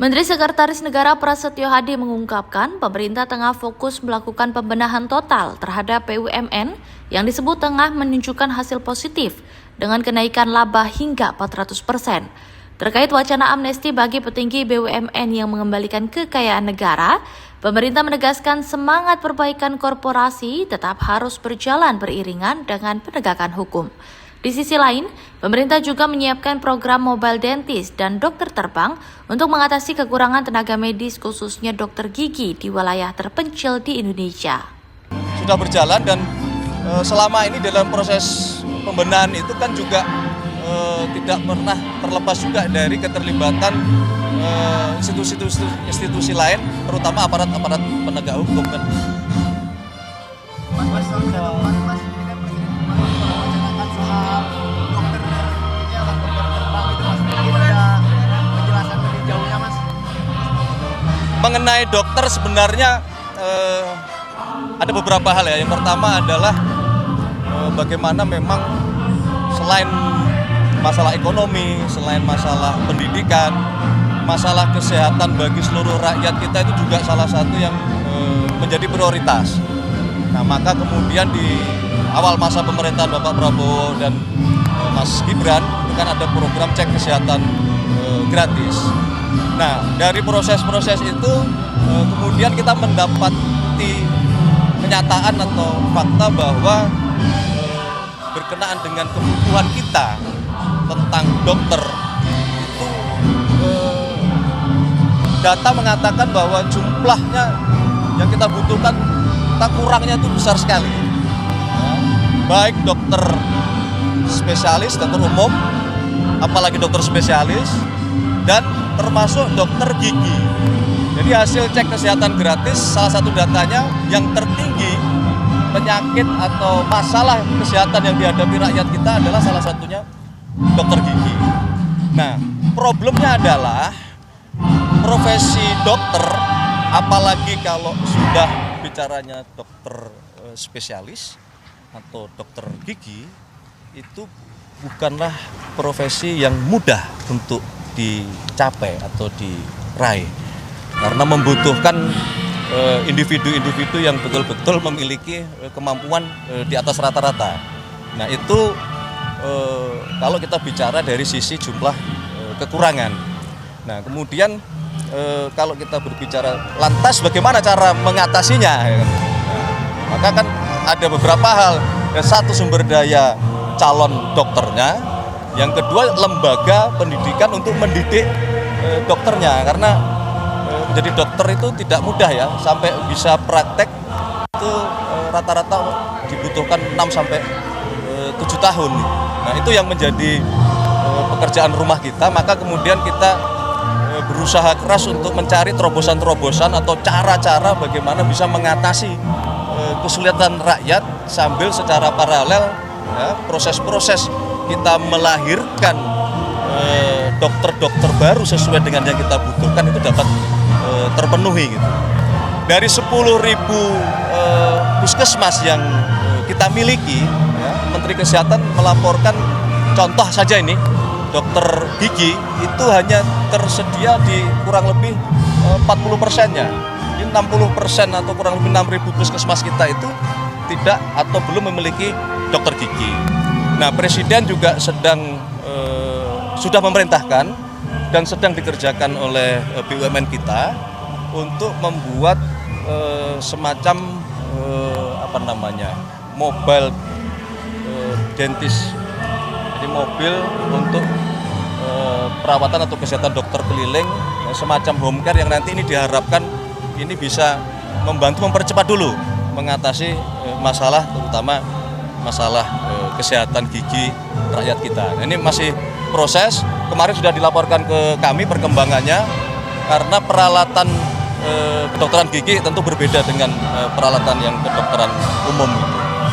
Menteri Sekretaris Negara Prasetyo Hadi mengungkapkan pemerintah tengah fokus melakukan pembenahan total terhadap BUMN yang disebut tengah menunjukkan hasil positif dengan kenaikan laba hingga 400%. Terkait wacana amnesti bagi petinggi BUMN yang mengembalikan kekayaan negara, pemerintah menegaskan semangat perbaikan korporasi tetap harus berjalan beriringan dengan penegakan hukum. Di sisi lain, pemerintah juga menyiapkan program mobile dentist dan dokter terbang untuk mengatasi kekurangan tenaga medis khususnya dokter gigi di wilayah terpencil di Indonesia. Sudah berjalan dan selama ini dalam proses pembenahan itu kan juga tidak pernah terlepas juga dari keterlibatan institusi lain, terutama aparat-aparat penegak hukum kan. Mengenai dokter sebenarnya ada beberapa hal ya. Yang pertama adalah bagaimana memang selain masalah ekonomi, selain masalah pendidikan, masalah kesehatan bagi seluruh rakyat kita itu juga salah satu yang menjadi prioritas. Nah, maka kemudian di awal masa pemerintahan Bapak Prabowo dan Mas Gibran itu kan ada program cek kesehatan gratis. Nah, dari proses-proses itu kemudian kita mendapati kenyataan atau fakta bahwa berkenaan dengan kebutuhan kita tentang dokter itu data mengatakan bahwa jumlahnya yang kita butuhkan tak kurangnya itu besar sekali. Baik dokter spesialis, dokter umum, apalagi dokter spesialis, dan termasuk dokter gigi. Jadi hasil cek kesehatan gratis, salah satu datanya yang tertinggi penyakit atau masalah kesehatan yang dihadapi rakyat kita adalah salah satunya dokter gigi. Nah, problemnya adalah profesi dokter, apalagi kalau sudah bicaranya dokter spesialis atau dokter gigi, itu bukanlah profesi yang mudah untuk dicapai atau diraih, karena membutuhkan individu-individu yang betul-betul memiliki kemampuan di atas rata-rata. Nah, itu kalau kita bicara dari sisi jumlah kekurangan. Nah, kemudian kalau kita berbicara lantas bagaimana cara mengatasinya, maka kan ada beberapa hal. Satu, sumber daya calon dokternya. Yang kedua, lembaga pendidikan untuk mendidik dokternya, karena menjadi dokter itu tidak mudah ya, sampai bisa praktek itu rata-rata dibutuhkan 6 sampai 7 tahun. Nah, itu yang menjadi pekerjaan rumah kita, maka kemudian kita berusaha keras untuk mencari terobosan-terobosan atau cara-cara bagaimana bisa mengatasi kesulitan rakyat sambil secara paralel ya, proses-proses kita melahirkan dokter-dokter baru sesuai dengan yang kita butuhkan itu dapat terpenuhi gitu. Dari 10.000 puskesmas yang kita miliki, ya, Menteri Kesehatan melaporkan contoh saja ini, dokter gigi itu hanya tersedia di kurang lebih 40%-nya. Jadi 60% atau kurang lebih 6.000 puskesmas kita itu tidak atau belum memiliki dokter gigi. Nah, Presiden juga sudah memerintahkan dan sedang dikerjakan oleh BUMN kita untuk membuat semacam mobile dentist. Jadi mobil untuk perawatan atau kesehatan dokter keliling, semacam home care yang nanti ini diharapkan ini bisa membantu mempercepat dulu mengatasi masalah, terutama masalah kesehatan gigi rakyat kita. Nah, ini masih proses. Kemarin sudah dilaporkan ke kami perkembangannya, karena peralatan kedokteran gigi tentu berbeda dengan peralatan yang kedokteran umum.